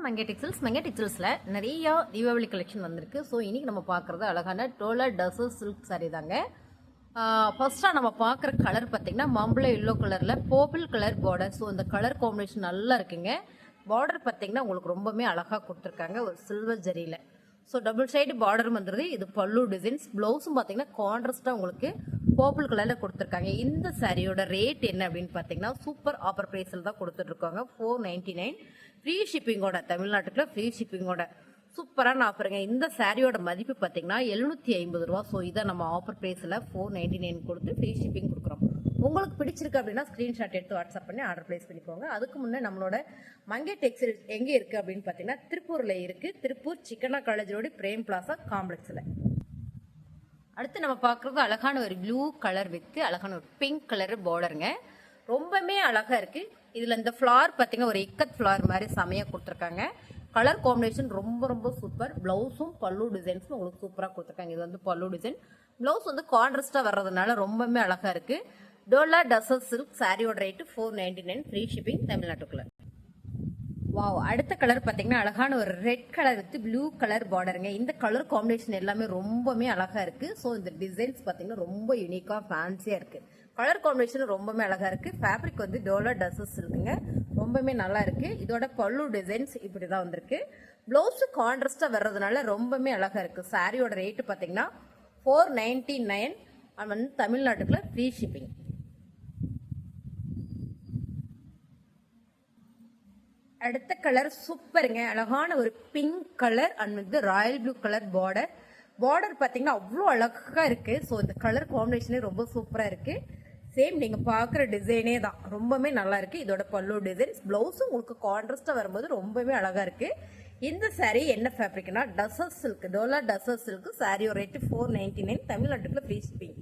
மங்கை டெக்ஸ்டைல்ஸ்ல நிறைய தீபாவளி கலெக்ஷன் வந்திருக்கு. ஸோ இன்னைக்கு நம்ம பார்க்குறது அழகான டோலர் டசர் சில்க் சாரி தாங்க. ஃபர்ஸ்ட்டாக நம்ம பார்க்குற கலர் பார்த்தீங்கன்னா மம்பளை எல்லோ கலரில் பர்பிள் கலர் பார்டர். ஸோ இந்த கலர் காம்பினேஷன் நல்லா இருக்குங்க. பார்டர் பார்த்தீங்கன்னா உங்களுக்கு ரொம்பவே அழகாக கொடுத்துருக்காங்க ஒரு சில்வர் ஜரியில். ஸோ டபுள் சைடு பார்டர் வந்துடுது. இது பல்லு டிசைன்ஸ். ப்ளவுஸும் பார்த்தீங்கன்னா கான்ட்ராஸ்ட்டாக உங்களுக்கு பர்பிள் கலரில் கொடுத்துருக்காங்க. இந்த சாரியோட ரேட் என்ன அப்படின்னு பார்த்தீங்கன்னா சூப்பர் ஆஃபர் ப்ரைஸில் தான் கொடுத்துட்ருக்காங்க. 499 ஃப்ரீ ஷிப்பிங்கோட, தமிழ்நாட்டுக்குள்ள ஃப்ரீ ஷிப்பிங்கோட சூப்பரான ஆஃபருங்க. இந்த சாரியோட மதிப்பு பார்த்தீங்கன்னா 750 ரூபா. ஸோ இதை நம்ம ஆஃபர் ப்ரைஸில் 499 கொடுத்து ஃப்ரீ ஷிப்பிங் கொடுக்குறோம். உங்களுக்கு பிடிச்சிருக்கு அப்படின்னா ஸ்க்ரீன்ஷாட் எடுத்து வாட்ஸ்அப் பண்ணி ஆர்டர் ப்ளேஸ் பண்ணிக்கோங்க. அதுக்கு முன்னே நம்மளோட மங்கை டெக்ஸ்டைல்ஸ் எங்கே இருக்குது அப்படின்னு பார்த்தீங்கன்னா திருப்பூரில் இருக்குது. திருப்பூர் சிக்கனா காலேஜ் ரோடு பிரேம் பிளாசா காம்ப்ளெக்ஸில். அடுத்து நம்ம பார்க்குறது அழகான ஒரு ப்ளூ கலர் வித் அழகான ஒரு பிங்க் கலர் பார்டருங்க. ரொம்பவே அழகாக இருக்குது. இதில் இந்த ஃப்ளார் பார்த்தீங்கன்னா ஒரு இக்கத் ஃப்ளார் மாதிரி செமையாக கொடுத்துருக்காங்க. கலர் காம்பினேஷன் ரொம்ப ரொம்ப சூப்பர். ப்ளவுஸும் பல்லு டிசைன்ஸும் உங்களுக்கு சூப்பராக கொடுத்துருக்காங்க. இது வந்து பல்லு டிசைன். ப்ளவுஸ் வந்து கான்ட்ராஸ்டாக வர்றதுனால ரொம்பவே அழகாக இருக்குது. டோலா டசர் சில்க் சாரியோட ரேட்டு 499 ஃப்ரீ ஷிப்பிங் தமிழ்நாட்டுக்குள்ள. வாவ், அடுத்த கலர் பார்த்தீங்கன்னா அழகான ஒரு red colour with blue colour பார்டருங்க. இந்த கலர் காம்பினேஷன் எல்லாமே ரொம்பவே அழகா இருக்கு. ஸோ இந்த டிசைன்ஸ் பார்த்தீங்கன்னா ரொம்ப யூனிக்கா ஃபேன்சியா இருக்கு. கலர் காம்பினேஷன் ரொம்பவே அழகா இருக்கு. ஃபேப்ரிக் வந்து டோலா டசஸ் இருக்குங்க. ரொம்பவே நல்லா இருக்கு. இதோட பல்லு டிசைன்ஸ் இப்படி தான் வந்திருக்கு. பிளவுஸ் கான்ட்ராஸ்டா வர்றதுனால ரொம்பவே அழகா இருக்கு. சாரியோட ரேட்டு பார்த்தீங்கன்னா 499 வந்து தமிழ்நாட்டுக்குள்ள ஃப்ரீ ஷிப்பிங். அடுத்த கலர் சூப்பருங்க. அழகான ஒரு பிங்க் கலர் அண்ட் வந்து Royal blue colour border. Border பார்த்தீங்கன்னா அவ்வளோ அழகாக இருக்கு. ஸோ இந்த கலர் காம்பினேஷனே ரொம்ப சூப்பராக இருக்கு. சேம் நீங்கள் பார்க்குற டிசைனே தான், ரொம்பவே நல்லா இருக்கு. இதோட பல்லு டிசைன்ஸ், ப்ளவுஸும் உங்களுக்கு கான்ட்ராஸ்டாக வரும்போது ரொம்பவே அழகாக இருக்கு. இந்த சாரீ என்ன ஃபேப்ரிக்னா டசர் சில்க், டோலா டசர் சில்க். சாரியோட ரேட்டு 499 தமிழ்நாட்டுக்குள்ள ஃப்ரீ ஷிப்பிங்.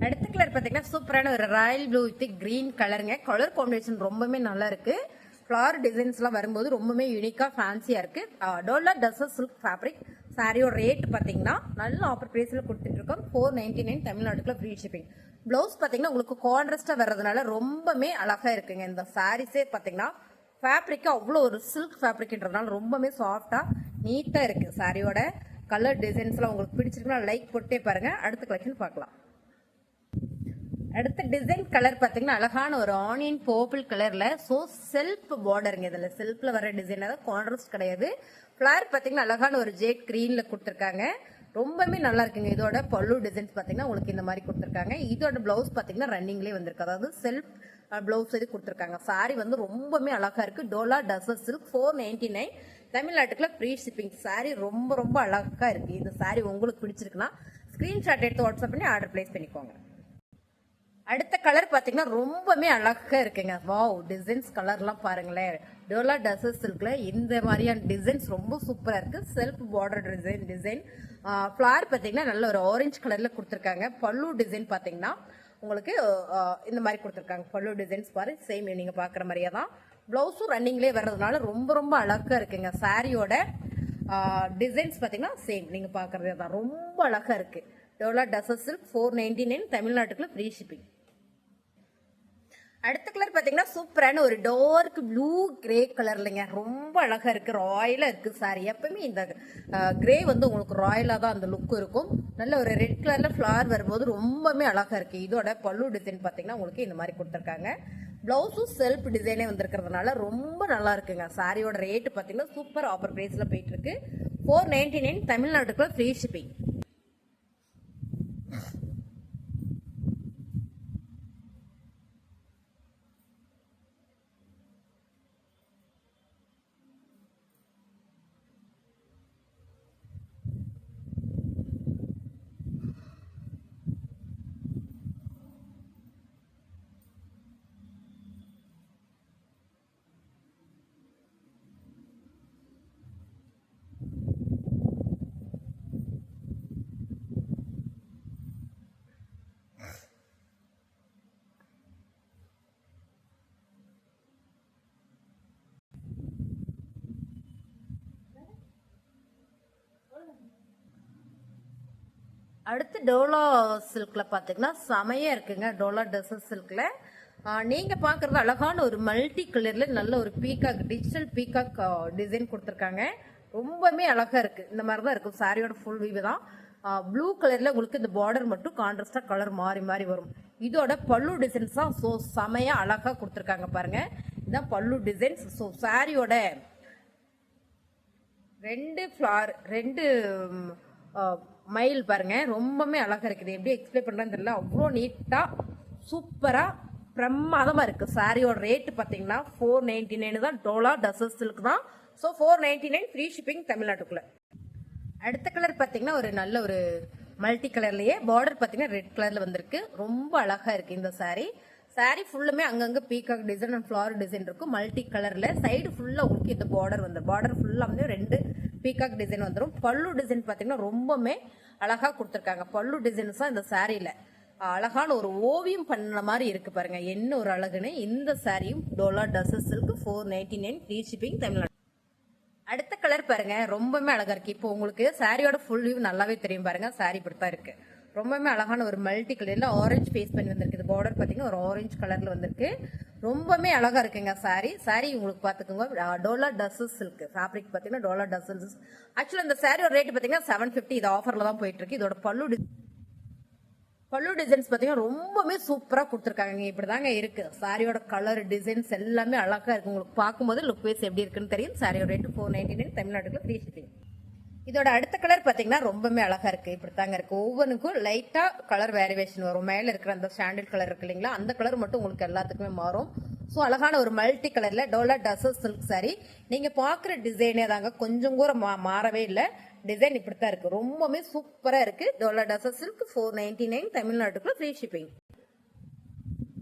அடுத்த கலர் பார்த்தீங்கன்னா சூப்பரான ஒரு ராயல் ப்ளூ வித் கிரீன் கலருங்க. கலர் காம்பினேஷன் ரொம்பவே நல்லா இருக்கு. ஃப்ளார் டிசைன்ஸ்லாம் வரும்போது ரொம்பவே யூனிக்காக ஃபேன்சியாக இருக்குது. Dola tussar silk fabric. சாரியோட ரேட் பார்த்தீங்கன்னா நல்ல ஆஃபர் ப்ரைஸில் கொடுத்துட்ருக்கோம். 499 தமிழ்நாட்டுக்குள்ள ஃப்ரீ ஷிப்பிங். ப்ளவுஸ் பார்த்தீங்கன்னா உங்களுக்கு கான்ட்ராஸ்டாக வர்றதுனால ரொம்பவே அழகாக இருக்குங்க. இந்த சாரீஸே பார்த்தீங்கன்னா ஃபேப்ரிக்கு அவ்வளோ ஒரு சில்க் ஃபேப்ரிக்ன்றதுனால ரொம்பவே சாஃப்டாக நீட்டாக இருக்குது. சாரியோட கலர் டிசைன்ஸ்லாம் உங்களுக்கு பிடிச்சிருக்குன்னா லைக் போட்டே பாருங்கள். அடுத்த கலெக்ஷன் பார்க்கலாம். அடுத்த டிசைன் கலர் பார்த்தீங்கன்னா அழகான ஒரு ஆனியன் பர்பிள் கலர்ல. ஸோ செல்ஃப் பார்டருங்க. இதில் செல்ஃப்ல வர டிசைன் தான், கான்ட்ராஸ்ட் கிடையாது. ஃபிளவர் பார்த்தீங்கன்னா அழகான ஒரு ஜேட் கிரீன்ல கொடுத்துருக்காங்க. ரொம்பவே நல்லா இருக்குங்க. இதோட பல்லு டிசைன்ஸ் பார்த்தீங்கன்னா உங்களுக்கு இந்த மாதிரி கொடுத்துருக்காங்க. இதோட பிளவுஸ் பார்த்தீங்கன்னா ரன்னிங்லேயே வந்திருக்கு. அதாவது செல்ஃப் பிளவுஸ் இது கொடுத்துருக்காங்க. சாரி வந்து ரொம்பவே அழகா இருக்கு. டோலா டசர் சில்க் 499 தமிழ்நாட்டுக்குள்ள ஃப்ரீ ஷிப்பிங். சாரி ரொம்ப ரொம்ப அழகா இருக்கு. இந்த சாரி உங்களுக்கு பிடிச்சிருக்குன்னா ஸ்கிரீன்ஷாட் எடுத்து வாட்ஸ்அப் பண்ணி ஆர்டர் பிளேஸ் பண்ணிக்கோங்க. அடுத்த கலர் பார்த்தீங்கன்னா ரொம்பவே அழகா இருக்குங்க. வாவ், டிசைன்ஸ் கலர்லாம் பாருங்களேன். டோலா டசர் சில்க்ல இந்த மாதிரியான டிசைன்ஸ் ரொம்ப சூப்பராக இருக்கு. செல்ஃப் பார்டர் டிசைன் ஃப்ளார் பார்த்தீங்கன்னா நல்ல ஒரு ஆரஞ்சு கலர்ல கொடுத்துருக்காங்க. பல்லு டிசைன் பார்த்தீங்கன்னா உங்களுக்கு இந்த மாதிரி கொடுத்துருக்காங்க. பல்லு டிசைன்ஸ் பாரு, சேம் நீங்க பார்க்குற மாதிரியே தான். பிளவுஸும் ரன்னிங்லேயே வர்றதுனால ரொம்ப ரொம்ப அழகா இருக்குங்க. சாரியோட டிசைன்ஸ் பார்த்தீங்கன்னா சேம் நீங்க பார்க்குறதே தான், ரொம்ப அழகா இருக்கு. டோலா டசர் சில்க் 499 தமிழ்நாட்டுக்குள்ள ஃப்ரீ ஷிப்பிங். அடுத்த கலர் பார்த்தீங்கன்னா சூப்பரான ஒரு டார்க் ப்ளூ கிரே கலர்லங்க. ரொம்ப அழகா இருக்கு, ராயலா இருக்கு சாரி. எப்பவுமே இந்த கிரே வந்து உங்களுக்கு ராயலா தான் அந்த லுக் இருக்கும். நல்ல ஒரு ரெட் கலர்ல ஃபிளவர் வரும்போது ரொம்பவே அழகா இருக்கு. இதோட பல்லு டிசைன் பார்த்தீங்கன்னா உங்களுக்கு இந்த மாதிரி கொடுத்துருக்காங்க. பிளவுஸும் செல்ஃப் டிசைனே வந்திருக்கிறதுனால ரொம்ப நல்லா இருக்குங்க. சாரியோட ரேட்டு பார்த்தீங்கன்னா சூப்பர் ஆஃபர் பிரைஸ்ல போயிட்டு இருக்கு. 499 தமிழ்நாட்டுக்குள்ள ஃப்ரீ ஷிப்பிங். அடுத்து டோலா சில்க்ல பார்த்தீங்கன்னா செமையா இருக்குங்க. டோலா டசர் சில்க்ல நீங்க பாக்குறது அழகான ஒரு மல்டி கலர்ல நல்ல ஒரு பீகாக் டிஜிட்டல் பீகாக் டிசைன் கொடுத்துருக்காங்க. ரொம்பவே அழகா இருக்கு. இந்த மாதிரி தான் இருக்கும் சாரியோட ஃபுல் வியூ தான். ப்ளூ கலர்ல உங்களுக்கு இந்த பார்டர் மட்டும் கான்ட்ராஸ்டா கலர் மாறி மாறி வரும். இதோட பல்லு டிசைன்ஸ் தான் ஸோ செமையா அழகா கொடுத்துருக்காங்க பாருங்க. இதான் பல்லு டிசைன்ஸ். ஸோ சாரியோட ரெண்டு மயில் பாருங்க, ரொம்பவே அழகா இருக்குது. எப்படி எக்ஸ்பிளைன் பண்றேன்னு தெரியல, அவ்வளோ நீட்டா சூப்பரா பிரமாதமா இருக்கு. சாரியோட ரேட் பாத்தீங்கன்னா 499 தான். டோலா டசர் சில்க் தான். ஸோ 499 ஃப்ரீ ஷிப்பிங் தமிழ்நாட்டுக்குள்ள. அடுத்த கலர் பாத்தீங்கன்னா ஒரு நல்ல ஒரு மல்டி கலர்லயே பார்டர் பாத்தீங்கன்னா ரெட் கலர்ல வந்திருக்கு. ரொம்ப அழகா இருக்கு இந்த சாரி ஃபுல்லுமே அங்கங்க peacock design and flower design இருக்கும். மல்டி கலர்ல சைடு ஃபுல்லா உங்களுக்கு இந்த பார்டர் வந்து பார்டர் ஃபுல்லா வந்து 2 பீகாக் டிசைன் வந்துடும். பல்லு டிசைன் பாத்தீங்கன்னா ரொம்பவே அழகா கொடுத்துருக்காங்க. பல்லு டிசைன்ஸ் தான் இந்த சாரியில அழகான ஒரு ஓவியம் பண்ண மாதிரி இருக்கு பாருங்க. என்ன ஒரு அழகுன்னு. இந்த சாரியும் Dola tussar silk 499 free shipping Tamil Nadu. அடுத்த கலர் பாருங்க, ரொம்பவே அழகா இருக்கு. இப்போ உங்களுக்கு சாரியோட ஃபுல் வியூ நல்லாவே தெரியும் பாருங்க. சாரி இப்படித்தான் இருக்கு. ரொம்பவே அழகான ஒரு மல்டி கலர்ல ஆரஞ்சு பேஸ் பண்ணி வந்திருக்கு. பார்டர் பாத்தீங்கன்னா ஒரு ஆரஞ்சு கலர்ல வந்திருக்கு. ரொம்பவே அழகா இருக்குங்க சாரி உங்களுக்கு பாத்துக்கோங்க. டோலா டசர் சில்க் ஃபேப்ரிக் பாத்தீங்கன்னா டோலா டசர். ஆக்சுவலா இந்த சாரியோட ரேட் பாத்தீங்கன்னா 750. இது ஆஃபர்ல தான் போயிட்டு இருக்கு. இதோட பல்லு டிசைன்ஸ் பாத்தீங்கன்னா ரொம்பவே சூப்பரா கொடுத்துருக்காங்க. இப்படிதாங்க இருக்கு சாரியோட கலர் டிசைன்ஸ் எல்லாமே அழகா இருக்கு. உங்களுக்கு பார்க்கும்போது லுக் வைஸ் எப்படி இருக்குன்னு தெரியும். சாரியோட ரேட் 499 தமிழ்நாட்டுக்குள்ள ஃப்ரீ ஷிப்பிங். இதோட அடுத்த கலர் பாத்தீங்கன்னா ரொம்பவே அழகா இருக்கு. இப்படித்தாங்க இருக்கு. ஒவ்வொன்றுக்கும் லைட்டா கலர் வேரியேஷன் வரும். மேல இருக்கிற அந்த ஸ்டாண்டர்ட் கலர் இருக்கு இல்லைங்களா, அந்த கலர் மட்டும் உங்களுக்கு எல்லாத்துக்குமே மாறும். ஸோ அழகான ஒரு மல்டி கலர்ல டோலா டசர் சில்க் சாரி. நீங்க பாக்குற டிசைனே தாங்க, கொஞ்சம் கூட மாறவே இல்லை. டிசைன் இப்படித்தான் இருக்கு. ரொம்பவே சூப்பரா இருக்கு. டோலா டசர் சில்க் 499 தமிழ்நாட்டுக்குள்ள ஃப்ரீ ஷிப்பிங்.